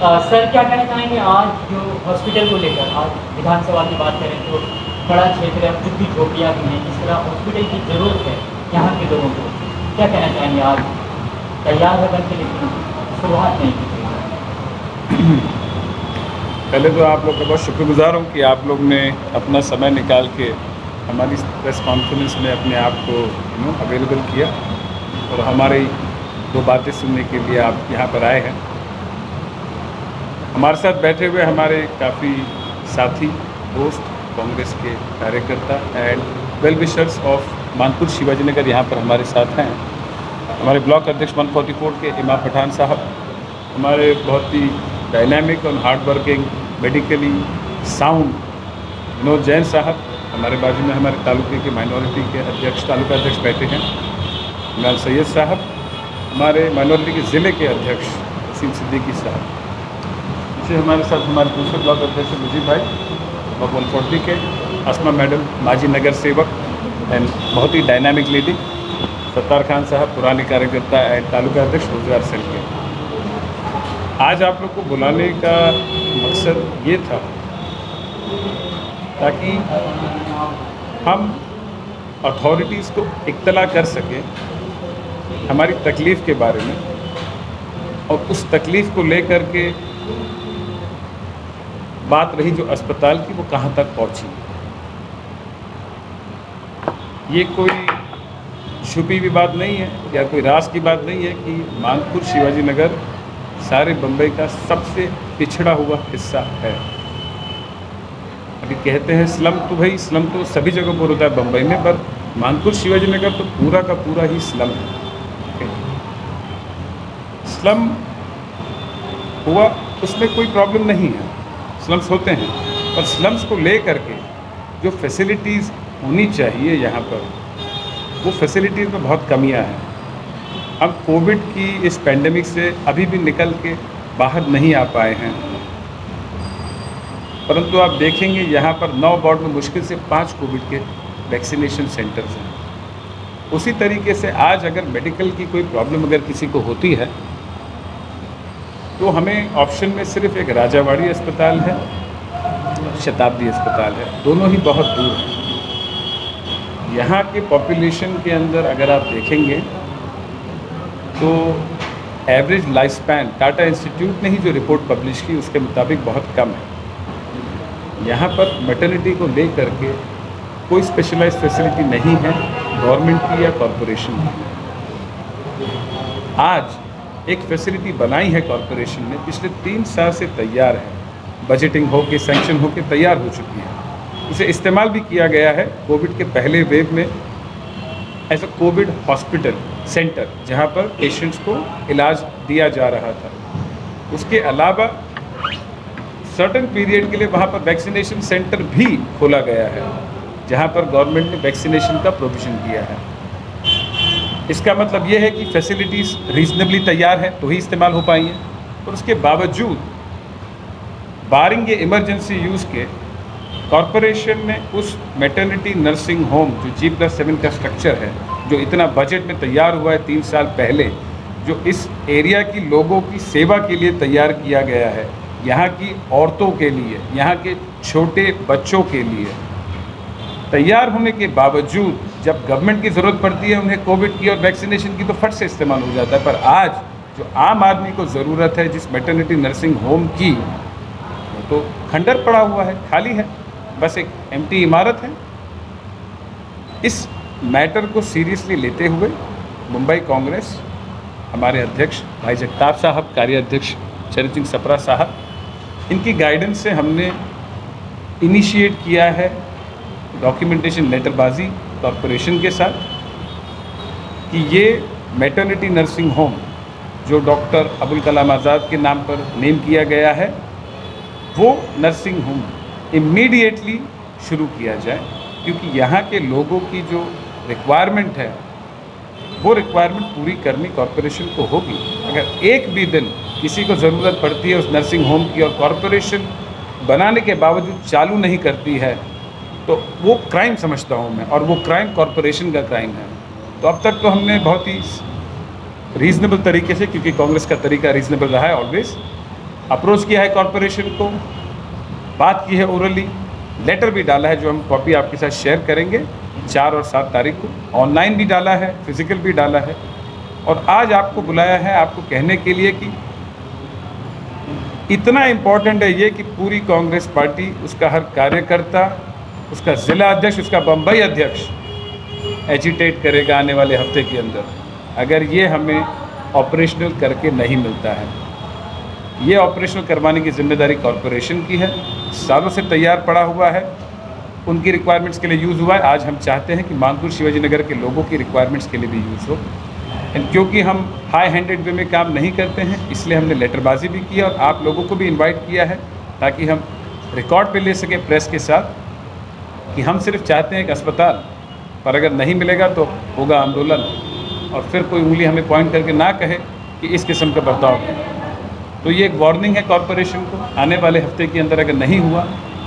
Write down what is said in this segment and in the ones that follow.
Sir क्या कहना चाहेंगे आज जो हॉस्पिटल को लेकर आज विधानसभा की बात करें तो बड़ा क्षेत्र है, झुग्गी झोपड़ियाँ भी हैं, इस तरह हॉस्पिटल की ज़रूरत है यहाँ के लोगों को, क्या कहना चाहेंगे? आज तैयार है बन के लेकिन शुरुआत नहीं की। पहले तो आप लोग का बहुत शुक्रगुजार हूँ कि आप लोग ने अपना समय निकाल के हमारी प्रेस कॉन्फ्रेंस में अपने आप को अवेलेबल किया और हमारी दो बातें सुनने के लिए आप यहाँ पर आए हैं। हमारे साथ बैठे हुए हमारे काफ़ी साथी दोस्त कांग्रेस के कार्यकर्ता and well wishers of Manpur Shivaji Nagar यहाँ पर हमारे साथ हैं। हमारे ब्लॉक अध्यक्ष 144 के इमाम पठान साहब, हमारे बहुत ही डायनामिक और hard working medically sound Vinod Jain साहब, हमारे बाजू में हमारे तालुके के माइनॉरिटी के अध्यक्ष तालुका अध्यक्ष बैठे हैं इमरान सैयद साहब, हमारे माइनॉरिटी के ज़िले के अध्यक्ष वसीम सिद्दीकी साहब, पीछे हमारे साथ हमारे दूसरे ब्लॉक अध्यक्ष मुजीब भाई ब्लॉक 140 के, असमा मैडम माजी नगर सेवक एंड बहुत ही डायनामिक लेडी, सत्तार खान साहब पुराने कार्यकर्ता एंड तालुका अध्यक्ष रोजगार सेल के। आज आप लोग को बुलाने का मकसद ये था ताकि हम अथॉरिटीज़ को इत्तला कर सकें हमारी तकलीफ़ के बारे में और उस तकलीफ़ को लेकर के बात रही जो अस्पताल की वो कहाँ तक पहुँची। ये कोई छुपी हुई बात नहीं है या कोई राज की बात नहीं है कि मानपुर शिवाजी नगर सारे बम्बई का सबसे पिछड़ा हुआ हिस्सा है। अभी कहते हैं स्लम, तो भाई स्लम तो सभी जगह पर होता है बम्बई में, पर मानपुर शिवाजी नगर तो पूरा का पूरा ही स्लम है। स्लम हुआ उसमें कोई प्रॉब्लम नहीं है, स्लम्स होते हैं, पर स्लम्स को ले करके जो फैसिलिटीज़ होनी चाहिए यहाँ पर वो फैसिलिटीज़ में बहुत कमियाँ हैं। हम कोविड की इस पेंडेमिक से अभी भी निकल के बाहर नहीं आ पाए हैं, परंतु आप देखेंगे यहाँ पर 9 वार्ड में मुश्किल से 5 कोविड के वैक्सीनेशन सेंटर्स हैं। उसी तरीके से आज अगर मेडिकल की कोई प्रॉब्लम अगर किसी को होती है तो हमें ऑप्शन में सिर्फ एक राजावाड़ी अस्पताल है, शताब्दी अस्पताल है, दोनों ही बहुत दूर हैं। यहाँ के पॉपुलेशन के अंदर अगर आप देखेंगे तो average life span Tata institute ने ही जो रिपोर्ट पब्लिश की उसके मुताबिक बहुत कम है। यहाँ पर मैटरनिटी को ले करके कोई स्पेशलाइज्ड फैसिलिटी नहीं है गवर्नमेंट की या कॉरपोरेशन की। आज एक फैसिलिटी बनाई है कॉरपोरेशन ने, पिछले 3 साल से तैयार है, बजटिंग हो के सैंक्शन हो के तैयार हो चुकी है, उसे इस्तेमाल भी किया गया है। कोविड के पहले वेव में ऐसा कोविड हॉस्पिटल सेंटर जहां पर पेशेंट्स को इलाज दिया जा रहा था, उसके अलावा सर्टेन पीरियड के लिए वहां पर वैक्सीनेशन सेंटर भी खोला गया है जहां पर गवर्नमेंट ने वैक्सीनेशन का प्रोविज़न किया है। इसका मतलब ये है कि फैसिलिटीज़ रीजनेबली तैयार है तो ही इस्तेमाल हो पाई हैं, और उसके बावजूद बारिंग ये इमरजेंसी यूज़ के कॉरपोरेशन ने उस मैटरनिटी नर्सिंग होम जो G+7 का स्ट्रक्चर है, जो इतना बजट में तैयार हुआ है 3 साल पहले, जो इस एरिया की लोगों की सेवा के लिए तैयार किया गया है, यहाँ की औरतों के लिए, यहाँ के छोटे बच्चों के लिए, तैयार होने के बावजूद जब गवर्नमेंट की ज़रूरत पड़ती है उन्हें कोविड की और वैक्सीनेशन की तो फट से इस्तेमाल हो जाता है। पर आज जो आम आदमी को ज़रूरत है जिस मैटरनिटी नर्सिंग होम की, वो तो खंडर पड़ा हुआ है, खाली है, बस एक एम्प्टी इमारत है। इस मैटर को सीरियसली लेते हुए मुंबई कांग्रेस, हमारे अध्यक्ष भाई जगताप साहब, कार्याध्यक्ष चरण सिंह सप्रा साहब, इनकी गाइडेंस से हमने इनिशिएट किया है डॉक्यूमेंटेशन लेटरबाजी कॉरपोरेशन के साथ कि ये मैटरनिटी नर्सिंग होम जो डॉक्टर अबुल कलाम आज़ाद के नाम पर नेम किया गया है, वो नर्सिंग होम इमीडिएटली शुरू किया जाए, क्योंकि यहाँ के लोगों की जो रिक्वायरमेंट है वो रिक्वायरमेंट पूरी करनी कॉरपोरेशन को होगी। अगर एक भी दिन किसी को ज़रूरत पड़ती है उस नर्सिंग होम की और कॉरपोरेशन बनाने के बावजूद चालू नहीं करती है तो वो क्राइम समझता हूँ मैं, और वो क्राइम कॉरपोरेशन का क्राइम है। तो अब तक तो हमने बहुत ही रीज़नेबल तरीके से, क्योंकि कांग्रेस का तरीका रीज़नेबल रहा है ऑलवेज, अप्रोच किया है कॉरपोरेशन को, बात की है ओरली, लेटर भी डाला है जो हम कॉपी आपके साथ शेयर करेंगे 4 और 7 तारीख को, ऑनलाइन भी डाला है, फिजिकल भी डाला है। और आज आपको बुलाया है आपको कहने के लिए कि इतना इम्पोर्टेंट है ये कि पूरी कांग्रेस पार्टी, उसका हर कार्यकर्ता, उसका ज़िला अध्यक्ष, उसका बम्बई अध्यक्ष एजिटेट करेगा आने वाले हफ्ते के अंदर, अगर ये हमें ऑपरेशनल करके नहीं मिलता है। ये ऑपरेशनल करवाने की जिम्मेदारी कॉरपोरेशन की है, सालों से तैयार पड़ा हुआ है, उनकी रिक्वायरमेंट्स के लिए यूज़ हुआ है। आज हम चाहते हैं कि मानपुर शिवाजी नगर के लोगों की रिक्वायरमेंट्स के लिए भी यूज़ हो। एंड क्योंकि हम हाई हैंडेड वे में काम नहीं करते हैं, इसलिए हमने लेटरबाजी भी किया और आप लोगों को भी इनवाइट किया है ताकि हम रिकॉर्ड पे ले सकें प्रेस के साथ कि हम सिर्फ चाहते हैं कि अस्पताल, पर अगर नहीं मिलेगा तो होगा आंदोलन, और फिर कोई उंगली हमें पॉइंट करके ना कहे कि इस किस्म का बर्ताव करें। तो ये एक वार्निंग है कॉरपोरेशन को, आने वाले हफ्ते के अंदर अगर नहीं हुआ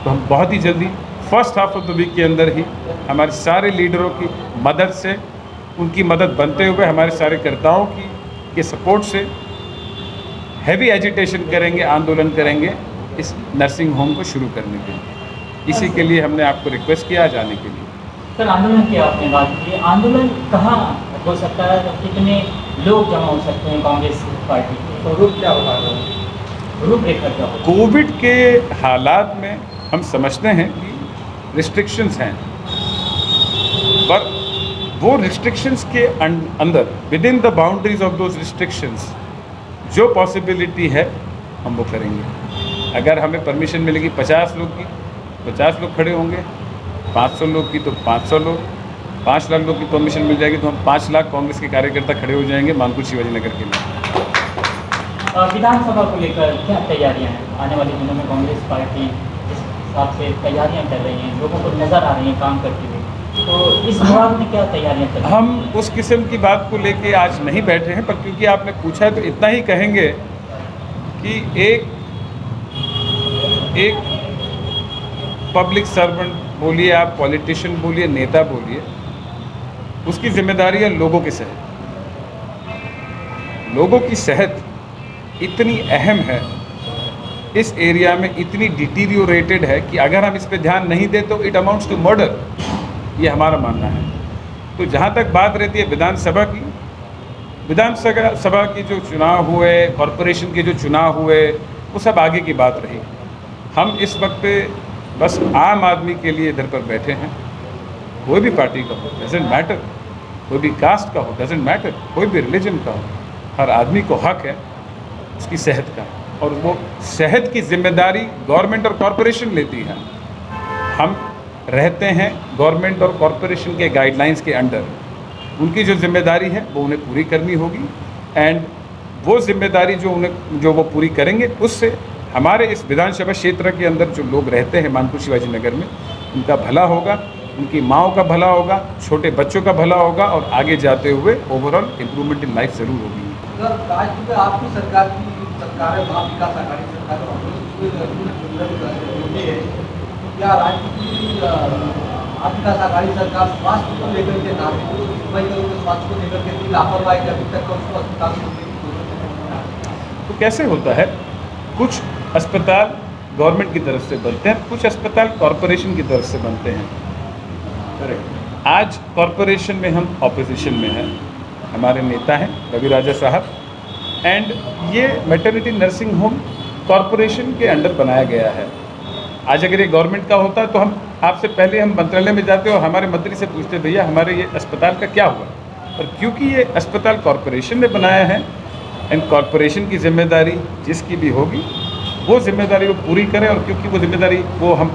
तो हम बहुत ही जल्दी first half of the week के अंदर ही हमारे सारे लीडरों की मदद से, उनकी मदद बनते हुए हमारे सारे कर्ताओं के सपोर्ट से हैवी एजिटेशन करेंगे, आंदोलन करेंगे इस नर्सिंग होम को शुरू करने के लिए। इसी के लिए हमने आपको रिक्वेस्ट किया आज आने के लिए। सर, आंदोलन की आपने बात की, आंदोलन कहाँ हो सकता है, तो कितने लोग जमा हो सकते हैं कांग्रेस पार्टी के, तो रूप क्या होगा, रूपरेखा क्या होगा? कोविड के हालात में हम समझते हैं कि रिस्ट्रिक्शंस हैं, पर वो रिस्ट्रिक्शंस के अंदर, with in the boundaries of those restrictions, जो पॉसिबिलिटी है हम वो करेंगे। अगर हमें परमिशन मिलेगी 50 लोग की, 50 लोग खड़े होंगे, 500 लोग की तो 500 लोग, 5 लाख लोग की परमिशन मिल जाएगी तो हम 5 लाख कांग्रेस के कार्यकर्ता खड़े हो जाएंगे मानपुर शिवाजी नगर के लिए। विधानसभा को लेकर क्या तैयारियां हैं? आने वाले दिनों में कांग्रेस पार्टी जिस हिसाब से तैयारियां कर रही हैं, लोगों को नज़र आ रही हैं काम करते हुए, तो इस दौरान में क्या तैयारियां कर रही हैं? हम उस किस्म की बात को लेके आज नहीं बैठे हैं, पर क्योंकि आपने पूछा है तो इतना ही कहेंगे कि एक पब्लिक सर्वेंट बोलिए, आप पॉलिटिशियन बोलिए, नेता बोलिए, उसकी जिम्मेदारी है लोगों की सेहत। लोगों की सेहत इतनी अहम है, इस एरिया में इतनी डिटीरियोरेटेड है कि अगर हम इस पे ध्यान नहीं दें तो इट अमाउंट्स टू मर्डर, ये हमारा मानना है। तो जहाँ तक बात रहती है विधानसभा की, विधानसभा की जो चुनाव हुए, कॉरपोरेशन के जो चुनाव हुए, वो सब आगे की बात रही। हम इस वक्त पे बस आम आदमी के लिए इधर पर बैठे हैं। कोई भी पार्टी का हो, डजेंट मैटर, कोई भी कास्ट का हो, डजेंट मैटर, कोई भी रिलीजन का हो, हर आदमी को हक है उसकी सेहत का, और वो सेहत की जिम्मेदारी गवर्नमेंट और कॉरपोरेशन लेती है। हम रहते हैं गवर्नमेंट और कॉरपोरेशन के गाइडलाइंस के अंडर, उनकी जो जिम्मेदारी है वो उन्हें पूरी करनी होगी, एंड वो जिम्मेदारी जो वो पूरी करेंगे, उससे हमारे इस विधानसभा क्षेत्र के अंदर जो लोग रहते हैं मानपुर शिवाजी नगर में, उनका भला होगा, उनकी माँओं का भला होगा, छोटे बच्चों का भला होगा, और आगे जाते हुए ओवरऑल इम्प्रूवमेंट इन लाइफ ज़रूर होगी। सर, राज्य में आपकी सरकार है, महाविकास आघाड़ी सरकार है, क्या राज्य की महाविकास आघाड़ी सरकार स्वास्थ्य को लेकर के स्वास्थ्य को लेकर के लापरवाही अभी तक उसको अस्पताल तो कैसे होता है, कुछ अस्पताल गवर्नमेंट की तरफ से बनते हैं, कुछ अस्पताल कॉरपोरेशन की तरफ से बनते हैं। आज कॉरपोरेशन में हम ऑपोजिशन में हैं, हमारे नेता हैं रवि राजा साहब, एंड ये मैटरनिटी नर्सिंग होम कॉरपोरेशन के अंडर बनाया गया है। आज अगर ये गवर्नमेंट का होता तो हम आपसे पहले हम मंत्रालय में जाते और हमारे मंत्री से पूछते, भैया हमारे ये अस्पताल का क्या हुआ। और क्योंकि ये अस्पताल कॉरपोरेशन ने बनाया है, एंड कॉरपोरेशन की जिम्मेदारी जिसकी भी होगी वो जिम्मेदारी वो पूरी करें, और क्योंकि वो जिम्मेदारी वो हम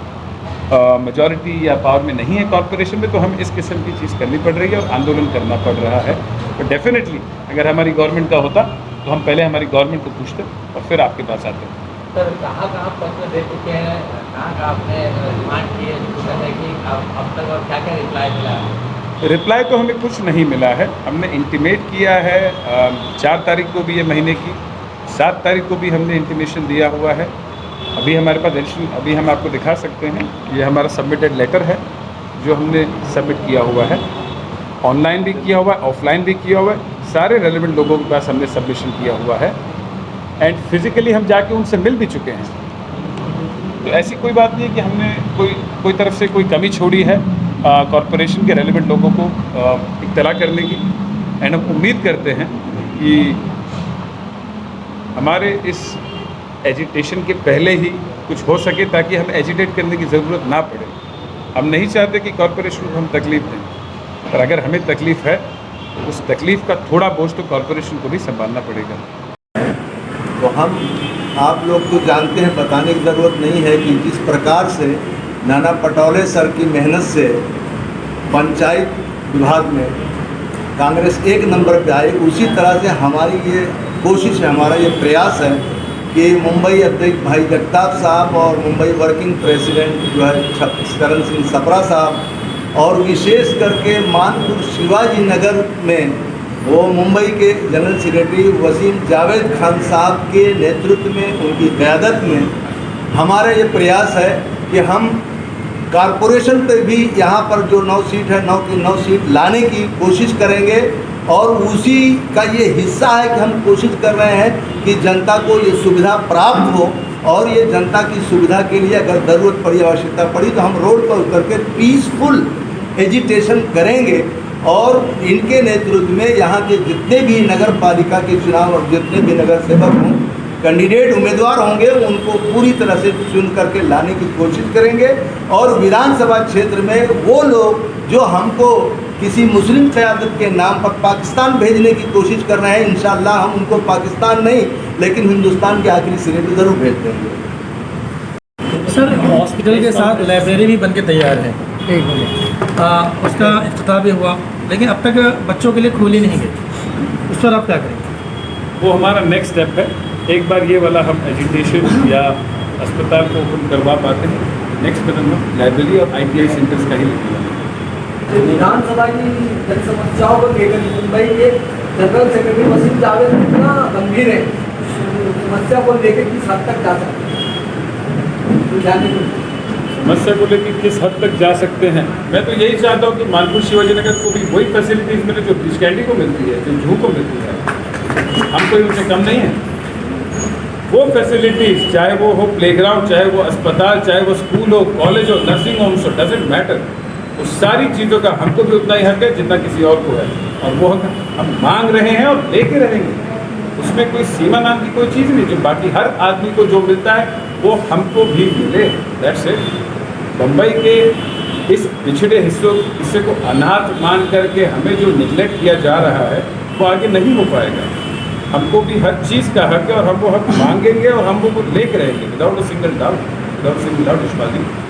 मेजॉरिटी या पावर में नहीं है कॉरपोरेशन में, तो हम इस किस्म की चीज़ करनी पड़ रही है और आंदोलन करना पड़ रहा है। तो डेफिनेटली अगर हमारी गवर्नमेंट का होता तो हम पहले हमारी गवर्नमेंट को पूछते और फिर आपके पास आते। सर, कहाँ पत्र दे चुके हैं, कहाँ आपने डिमांड की है कि अब तक और क्या क्या रिप्लाई मिला है? रिप्लाई तो हमें कुछ नहीं मिला है। हमने इंटीमेट किया है 4 तारीख को भी ये महीने की, 7 तारीख को भी हमने इंटीमेशन दिया हुआ है। अभी हमारे पास एडिशन, अभी हम आपको दिखा सकते हैं, ये हमारा सबमिटेड लेटर है जो हमने सबमिट किया हुआ है, ऑनलाइन भी किया हुआ है, ऑफलाइन भी किया हुआ है, सारे रेलिवेंट लोगों के पास हमने सबमिशन किया हुआ है। एंड फिज़िकली हम जाके उनसे मिल भी चुके हैं। तो ऐसी कोई बात नहीं है कि हमने कोई तरफ से कोई कमी छोड़ी है कॉरपोरेशन के रेलेवेंट लोगों को इत्तला करने की। एंड हम उम्मीद करते हैं कि हमारे इस एजिटेशन के पहले ही कुछ हो सके ताकि हमें एजिटेट करने की ज़रूरत ना पड़े। हम नहीं चाहते कि कॉरपोरेशन को हम तकलीफ़ दें, पर अगर हमें तकलीफ़ है तो उस तकलीफ़ का थोड़ा बोझ तो कॉरपोरेशन को भी संभालना पड़ेगा। तो हम आप लोग तो जानते हैं, बताने की ज़रूरत नहीं है कि जिस प्रकार से नाना पटौले सर की मेहनत से पंचायत विभाग में कांग्रेस 1 नंबर पे आई, उसी तरह से हमारी ये कोशिश है, हमारा ये प्रयास है कि मुंबई अध्यक्ष भाई जगताप साहब और मुंबई वर्किंग प्रेसिडेंट जो है करण सिंह सप्रा साहब और विशेष करके मानपुर शिवाजी नगर में वो मुंबई के जनरल सेक्रेटरी वसीम जावेद खान साहब के नेतृत्व में, उनकी क़यादत में हमारा ये प्रयास है कि हम कॉरपोरेशन पे भी यहाँ पर जो 9 सीट है 9 की 9 सीट लाने की कोशिश करेंगे। और उसी का ये हिस्सा है कि हम कोशिश कर रहे हैं कि जनता को ये सुविधा प्राप्त हो, और ये जनता की सुविधा के लिए अगर ज़रूरत पड़ी, आवश्यकता पड़ी तो हम रोड पर उतर के पीसफुल एजिटेशन करेंगे। और इनके नेतृत्व में यहाँ के जितने भी नगर पालिका के चुनाव और जितने भी नगर सेवक हों, कैंडिडेट उम्मीदवार होंगे, उनको पूरी तरह से चुन करके लाने की कोशिश करेंगे। और विधानसभा क्षेत्र में वो लोग जो हमको किसी मुस्लिम क़यादत के नाम पर पाकिस्तान भेजने की कोशिश कर रहे हैं, इंशाअल्लाह हम उनको पाकिस्तान नहीं लेकिन हिंदुस्तान के आखिरी सिरे पर ज़रूर भेज देंगे। सर, हॉस्पिटल के साथ लाइब्रेरी भी बनके तैयार है, उसका इफ्तिताह भी हुआ, लेकिन अब तक बच्चों के लिए खोली नहीं गई। उस पर आप क्या करेंगे? वो हमारा नेक्स्ट स्टेप है। एक बार ये वाला हम एजुकेशन या अस्पताल को ओपन करवा पाते हैं, नेक्स्ट कदम हम लाइब्रेरी और ITI सेंटर्स का ही लेंगे। विधानसभा की जन समस्याओं को लेकर मुंबई के जनरल सेक्रेटरी वसीम जावेद कितना गंभीर है, समस्या को लेकर किस हद तक जा सकते हैं? समस्या को लेकर किस हद तक जा सकते हैं, मैं तो यही चाहता हूँ कि मानपुर शिवाजी नगर को भी वही फैसिलिटीज़ मिले जो ब्रिज कैंडी को मिलती है, जो जूह को मिलती है। हम कोई उनसे कम नहीं है। वो फैसिलिटीज़, चाहे वो हो प्लेग्राउंड, चाहे वो अस्पताल, चाहे वो स्कूल हो, कॉलेज हो, नर्सिंग होम्स हो, डजेंट मैटर, उस सारी चीज़ों का हमको भी उतना ही हक है जितना किसी और को है। और वो हक हम मांग रहे हैं और लेके रहेंगे। उसमें कोई सीमा नाम की कोई चीज़ नहीं। जो बाकी हर आदमी को जो मिलता है वो हमको भी मिले, दैट्स इट। मुंबई के इस पिछड़े हिस्से को अनाथ मान करके हमें जो निगलेक्ट किया जा रहा है वो आगे नहीं हो पाएगा। हमको भी हर चीज़ का हक है और हम वो हक मांगेंगे और हम वो लेके रहेंगे without a single doubt, without single doubt.